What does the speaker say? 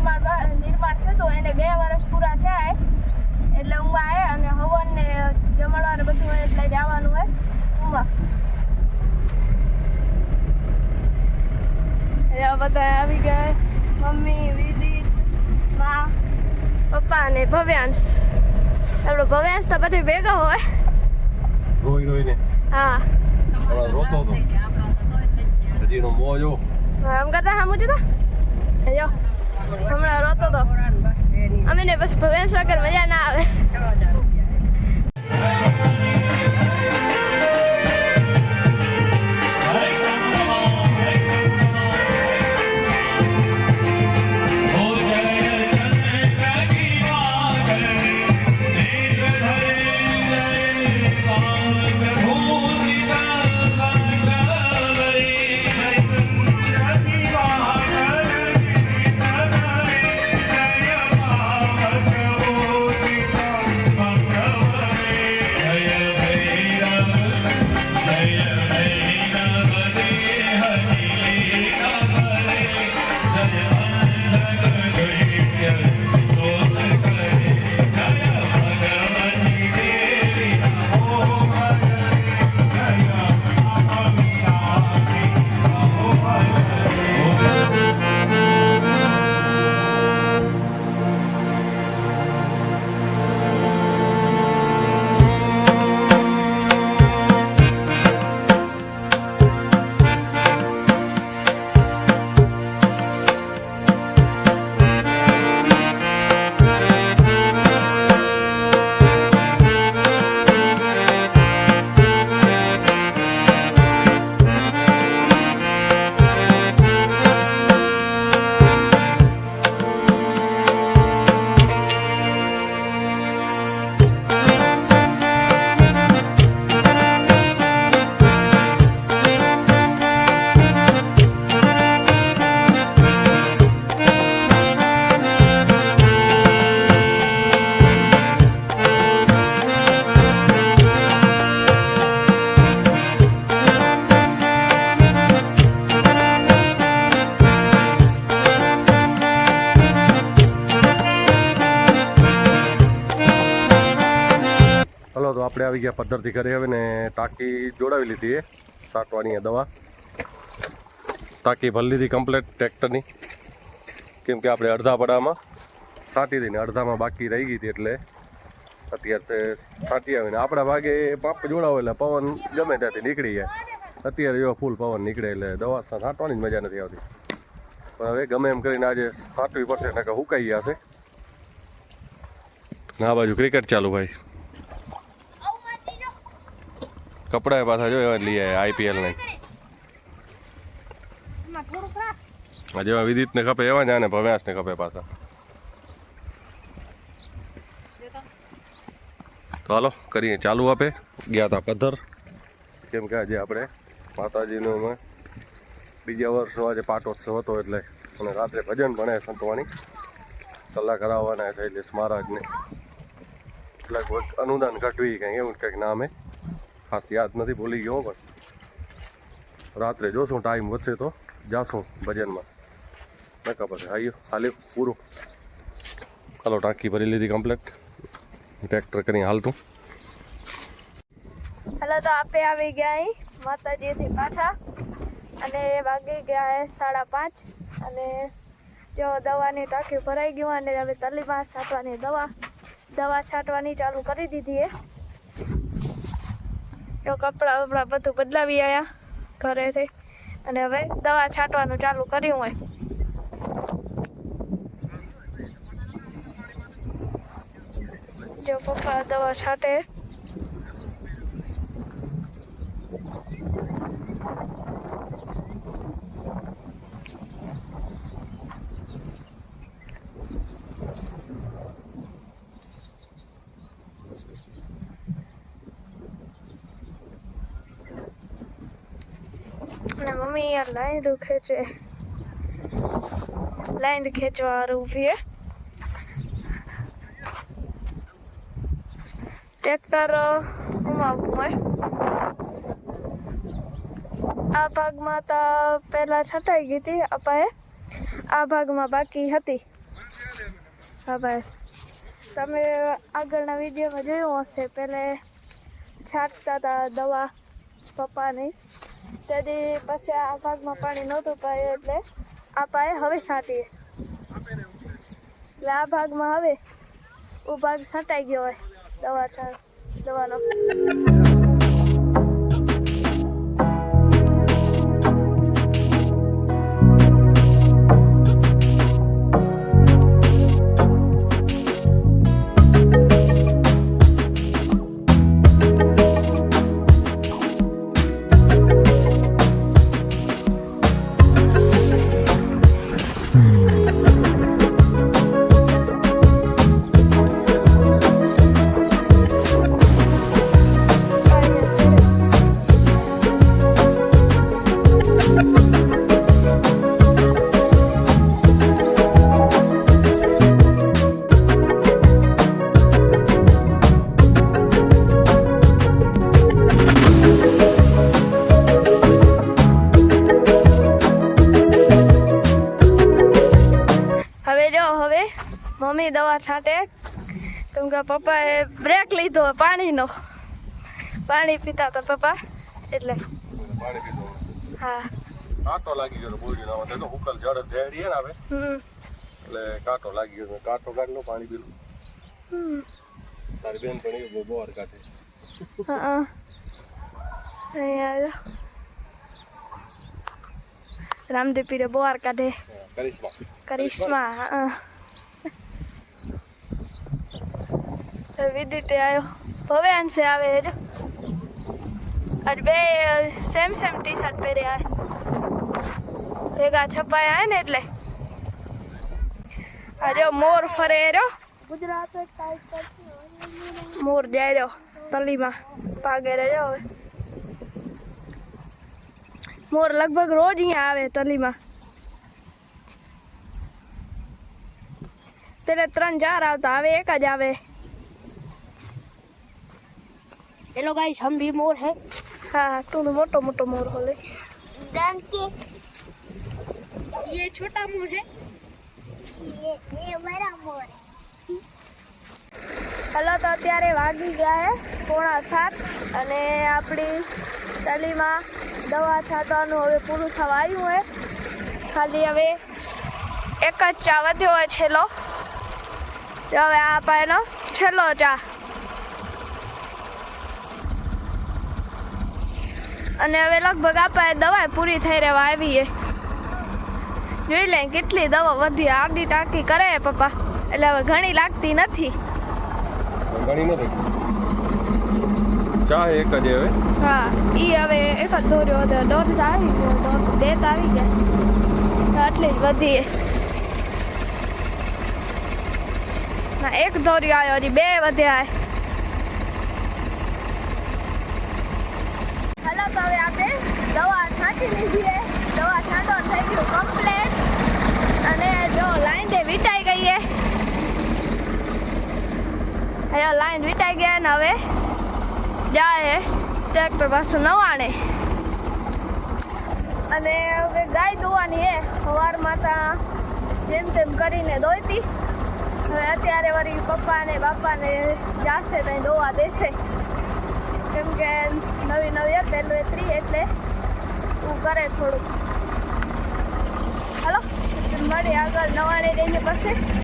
નિર્માણ થયું હતું એને 2 વર્ષ પૂરા થયા એટલે ઉમા આવે અને હવન ને જમણવાર બધું હોય એટલે જવાનું હોય ઉમા. બધા આવી ગયા, મમ્મી, વિદિત, મા, પપ્પા અને ભવ્યાંશ. આપણો ભવ્યાંશ તો બધી ભેગા હોય. રોઈને હા રોતો હતો હજી નો મોજો આમ કરતા હા મુજે તો જો હમણાં રોતો તો અમે ને બસ ભવ્યાંશ વગર મજા ના આવે. હલો તો આપણે આવી ગયા પદ્ધતિ ઘરે હવે ને ટાંકી જોડાવી લીધી એ સાટવાની દવા ટાંકી ભરી લીધી કમ્પ્લેટ ટ્રેક્ટરની કેમ કે આપણે અડધા પડામાં સાટી દઈને અડધામાં બાકી રહી ગઈ હતી એટલે અત્યારે સાટી આવીને આપણા ભાગે પાપ જોડાવો એટલે પવન ગમે ત્યાંથી નીકળી જાય. અત્યારે એવો ફૂલ પવન નીકળે એટલે દવા સાટવાની જ મજા નથી આવતી પણ હવે ગમે એમ કરીને આજે સાટવી પડશે નકર હુકાઈ જશે. આ બાજુ ક્રિકેટ ચાલુ ભાઈ કપડા પાછા જો એવા લઈ આવ્યા IPL ને જેવા વિદિત ને ખપે એવા જ આને ભવ્યાસ ને ખપે પાછા. તો હાલો કરીએ ચાલુ. આપે ગયા હતા પદ્ધર કેમ કે આજે આપણે માતાજીનો બીજા વર્ષનો આજે પાટોત્સવ હતો એટલે અને રાત્રે ભજન ભણે સંતવાણી કલા કરાવવાના છે એટલે મહારાજને લગભગ અનુદાન ઘટવી કંઈ એવું કંઈક નામે ખાસ યાદ નથી ભૂલી ગયો પણ રાત્રે જોશું ટાઈમ વધશે તો જાશું ભજનમાં નકા પછી આવ્યો હાલ્યો પૂરું. ચાલો ટાંકી ભરી લીધી કમ્પ્લેટ ટ્રેક્ટર કરી હાલતું. હાલો તો આપે આવી ગયા અહીં માતાજીથી પાછા અને વાગી ગયા 5:30 અને જો દવાની ટાંકી ભરાઈ ગયું અને હવે તલીમાં છાંટવાની દવા છાંટવાની ચાલુ કરી દીધી જો કપડાં બપડા બધું બદલાવી આવ્યા ઘરેથી અને હવે દવા છાંટવાનું ચાલુ કર્યું હોય. જો પપ્પા દવા છાંટે અને મમ્મી યાર લાઈન ખેંચે લાઈન ખેંચવા ઊભી હે. ટ્રેક્ટર ઘુમાવવું હોય આ ભાગમાં તો પહેલા છટાઈ ગઈ હતી અપાએ આ ભાગમાં બાકી હતી હા ભાઈ, તમે આગળના વિડીયોમાં જોયું હશે, પહેલે છાંટતા હતા દવા પપ્પાની, તેથી પછી આ ભાગમાં પાણી નહોતું પાયું એટલે આ પાયે હવે છાંટીએ. એટલે આ ભાગમાં હવે ભાગ છંટાઈ ગયો હોય દવાનો. મમ્મી દવા છાંટે, કેમ કે પપ્પાએ બ્રેક લીધો પાણીનો. પાણી પીતા હતા પપ્પા એટલે. પાણી પીધું. હા. કાંટો લાગી ગયો બોરી ના તો હુકલ જડ ધેડી ને આવે. એટલે કાંટો લાગી ગયો, કાંટો કાઢ લો પાણી પીલું. તારી બેન પણ એ બોર કાઢે. હા. અહીંયા રામદેવ પીરે બોર કાઢે. કરિશ્મા. હા. વિદિતે આવ્યો, ભવ્યાંશે આવે જો. બે સેમ ટી શર્ટ પહેર્યા ભેગા છપાયા ને એટલે. આ જો મોર ફરે રહ્યો, મોર જાય રહ્યો તલીમાં પાગે રહ્યો. હવે મોર લગભગ રોજ અહીંયા આવે તલીમાં. પેલે 3-4 આવતા, હવે એક જ આવે. हेलो गाइस, हम भी मोर है. हाँ, तू तो मोटो मोटो मोर बोले. ये छोटा मोर है, ये बड़ा मोर है. हेलो, तो અત્યારે વાગી ગયા હે 6:45 અને આપણી તલીમાં દવા છાંટવાનું હવે પૂરું થવા આવ્યું હે. ખાલી હવે એક જ ચા વધ્યો હોય છેલ્લો. હવે આ પાયનો છેલ્લો ચા. અને હવે લગભગ આપણે દવા પૂરી થઈ રહેવા આવીએ. જોઈ લે કેટલી દવા વધી. આડી ટાંકી કરે પપ્પા, એટલે હવે ઘણી લાગતી નથી. ઘણી નથી. ચા એક જ હવે. હા, ઈ હવે એક જ દોર્યો હતો. 1.5 આવી ગયો, 2 આવી ગયા. આટલી જ વધી. ના, એક દોર્યો આવ્યો, હજી 2 વધ્યા. હાલો, તો હવે આપણે દવા છાંટી લીધી. દવા છાંટવાનું થઈ ગયું કમ્પ્લીટ. અને જો લાઈન તે વીટાઈ ગઈ છે. હવે લાઈન વીટાઈ ગયા ને હવે જાય ટ્રેક્ટર પાછું નવાણે. અને હવે ગાય દોવાની હે. સવારમાં ત્યાં જેમ તેમ કરીને દોઈતી. હવે અત્યારે વળી પપ્પા ને બાપાને જાશે ત્યાં દોવા દેશે. કેમ કે નવી પહેલું એતરી એટલે હું કરે થોડુંક. હાલો, મળી આગળ નવાણે રહીએ પછી.